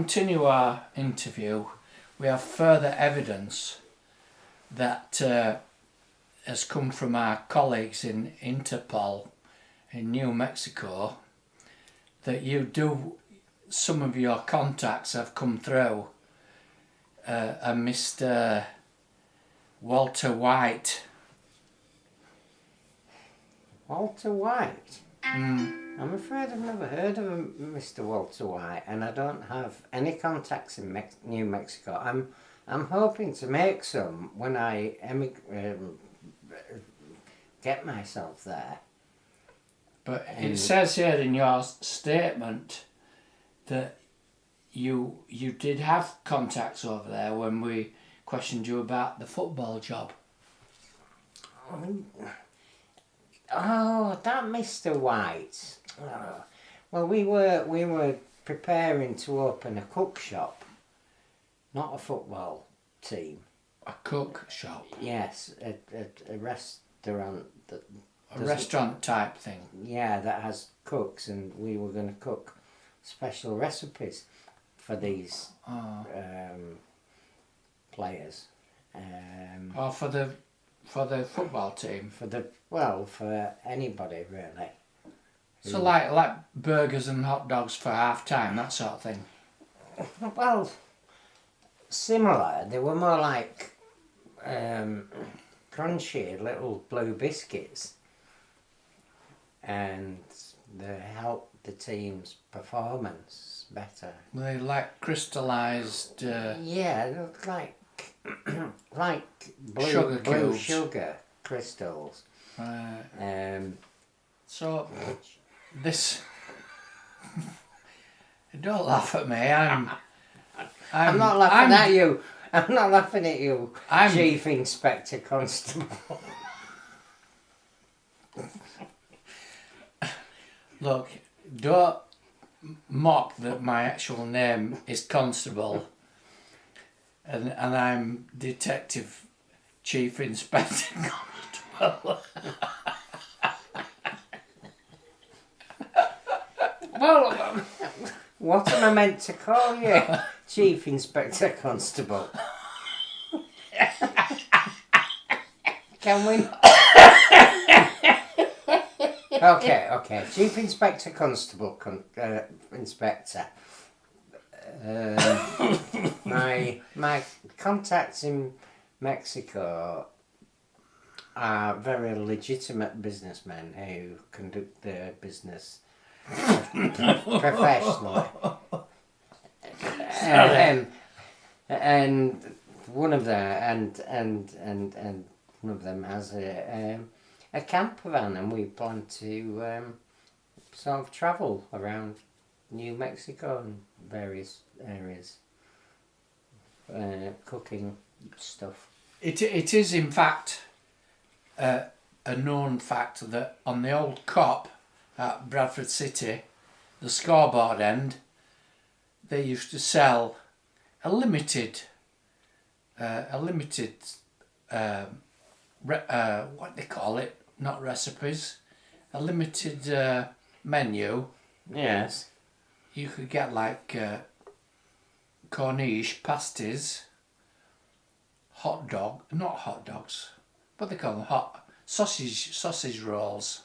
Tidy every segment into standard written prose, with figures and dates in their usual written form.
continue our interview, we have further evidence that has come from our colleagues in Interpol in New Mexico that some of your contacts have come through. A Mr. Walter White. Walter White? I'm afraid I've never heard of a Mr. Walter White, and I don't have any contacts in New Mexico. I'm hoping to make some when I get myself there. But it says here in your statement that you did have contacts over there when we questioned you about the football job. Oh, that Mr. White. Oh. Well, we were preparing to open a cook shop, not a football team. A cook shop? Yes, a restaurant. A restaurant type thing? Yeah, that has cooks, and we were going to cook special recipes for these players. For the football team? For anybody, really. So like burgers and hot dogs for half time, that sort of thing? Well, similar. They were more like crunchy little blue biscuits, and they helped the team's performance better. They like crystallised... yeah, they look like blue sugar crystals. So this... Don't laugh at me. I'm not laughing at you. I'm not laughing at you, Chief Inspector Constable. Look, don't mock that my actual name is Constable and I'm Detective Chief Inspector Constable. Well, what am I meant to call you? Chief Inspector Constable. Can we? Okay. Chief Inspector Constable. Inspector. My contacts in Mexico are very legitimate businessmen who conduct their business professionally. And one of them and one of them has a camper van, and we plan to sort of travel around New Mexico and various areas, cooking stuff. It is in fact a known fact that on the old COP at Bradford City, the scoreboard end, they used to sell a limited what they call it, not recipes, a limited menu. Yes. You could get like Corniche pasties, not hot dogs, what they call them, sausage rolls.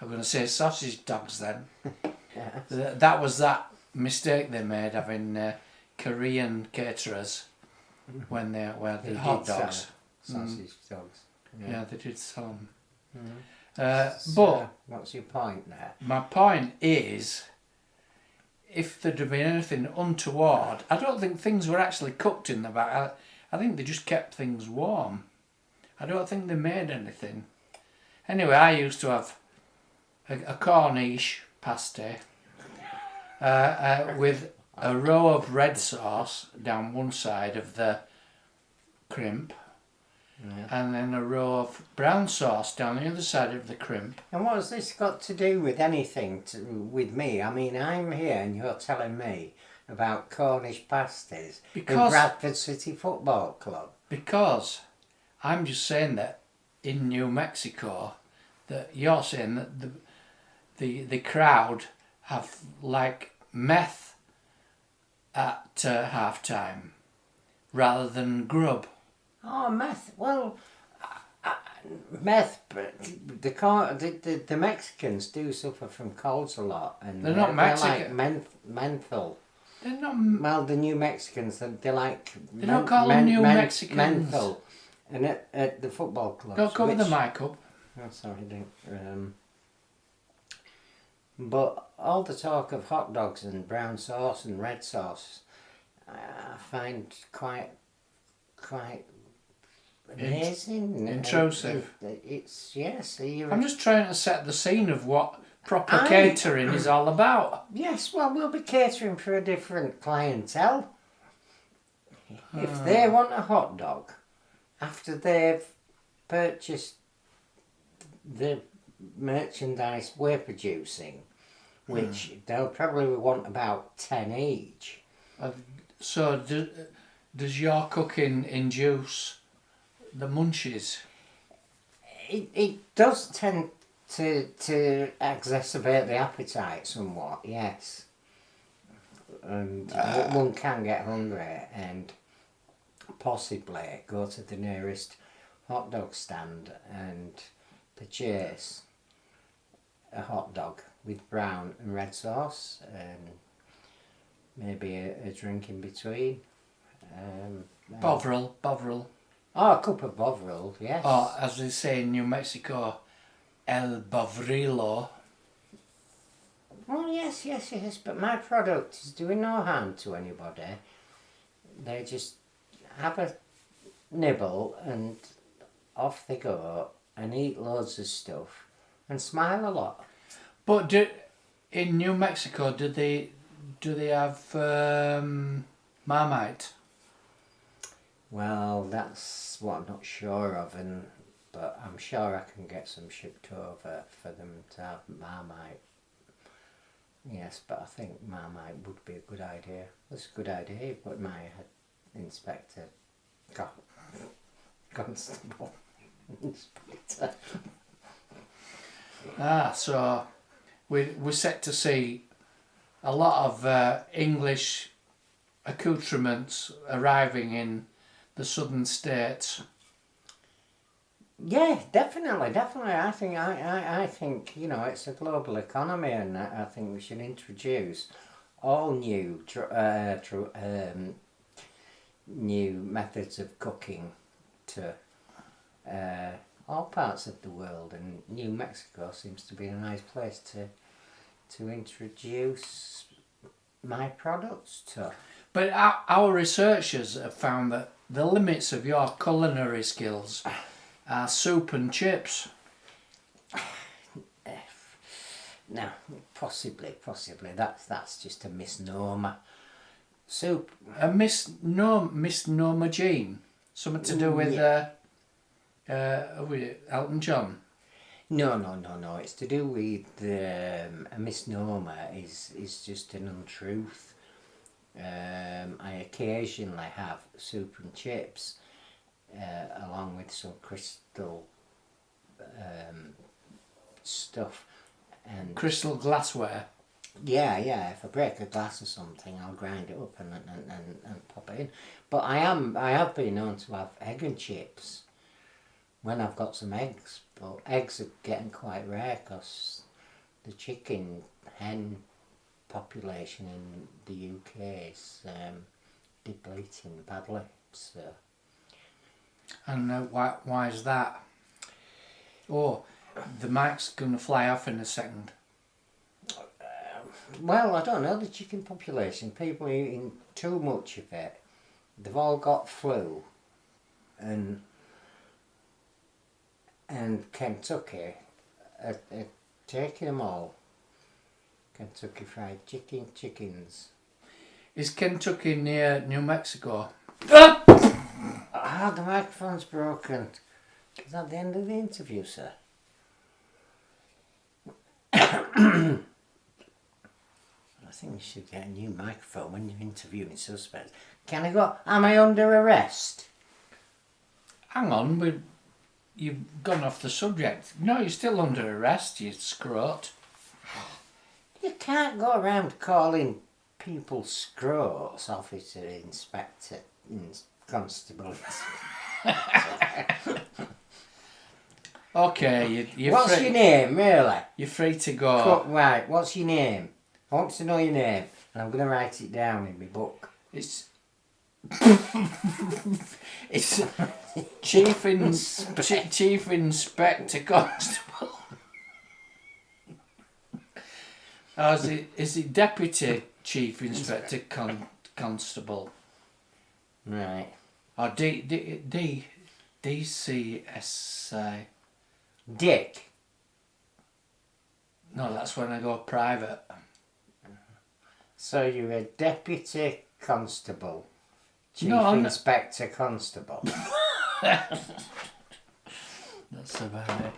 I'm going to say sausage dogs then. Yes. That was that mistake they made, having Korean caterers when they did hot dogs. Sausage dogs. Yeah, they did sell them. Mm-hmm. But what's your point there? My point is, if there'd have been anything untoward, I don't think things were actually cooked in the back. I think they just kept things warm. I don't think they made anything. Anyway, I used to have a Corniche pasty with a row of red sauce down one side of the crimp, and then a row of brown sauce down the other side of the crimp. And what has this got to do with anything with me? I mean, I'm here and you're telling me about Cornish pasties in Bradford City Football Club. Because I'm just saying that in New Mexico, that you're saying that the, the crowd have like meth at half time rather than grub? Oh, meth. Well, meth, but the Mexicans do suffer from colds a lot, and They're not Like Mexican. menthol. They're not. Well, the New Mexicans, they like. They don't call them New Mexicans. Menthol, and at the football clubs. Go cover the mic up. Oh, sorry, don't. But all the talk of hot dogs and brown sauce and red sauce, I find quite amazing. Intrusive. It's yes. I'm just trying to set the scene of what proper catering is all about. Yes, well, we'll be catering for a different clientele. If they want a hot dog, after they've purchased the merchandise we're producing, which they'll probably want about 10 each. So does your cooking induce the munchies? It does tend to exacerbate the appetite somewhat, yes. And one can get hungry and possibly go to the nearest hot dog stand and purchase a hot dog with brown and red sauce and maybe a drink in between. Bovril. Oh, a cup of Bovril, yes. Or as they say in New Mexico, El Bovrilo. Oh, yes, but my product is doing no harm to anybody. They just have a nibble and off they go and eat loads of stuff and smile a lot. But in New Mexico, do they have Marmite? Well, that's what I'm not sure of, but I'm sure I can get some shipped over for them to have Marmite. Yes, but I think Marmite would be a good idea. That's a good idea, but my inspector, constable, inspector. So we're set to see a lot of English accoutrements arriving in the southern states. Yeah, definitely. I think it's a global economy, and I think we should introduce all new new methods of cooking to all parts of the world, and New Mexico seems to be a nice place to introduce my products to. But our researchers have found that the limits of your culinary skills are soup and chips. No, possibly. That's just a misnomer. Soup. A misnomer gene? Something to do with Elton John? No. It's to do with a misnomer is just an untruth. I occasionally have soup and chips along with some crystal stuff. And crystal glassware? Yeah, if I break a glass or something, I'll grind it up and pop it in. But I have been known to have egg and chips when I've got some eggs. But eggs are getting quite rare because the hen population in the UK is depleting badly. So. And why is that? Oh, the mic's going to fly off in a second. Well, I don't know, the chicken population, people eating too much of it, they've all got flu, and Kentucky are taking them all. Kentucky Fried Chickens. Is Kentucky near New Mexico? The microphone's broken. Is that the end of the interview, sir? I think you should get a new microphone when you're interviewing suspects. Can I go? Am I under arrest? Hang on, you've gone off the subject. No, you're still under arrest, you scrot. You can't go around calling people's scrotes, officer, inspector, constable. Okay, you're What's free, your name, really? You're free to go. Right, what's your name? I want to know your name, and I'm going to write it down in my book. It's it's Chief Inspector Constable. Oh, is it Deputy Chief Inspector Constable? Right. Or DCSA? Dick. No, that's when I go private. So you're a deputy constable, chief No, inspector constable. That's about it.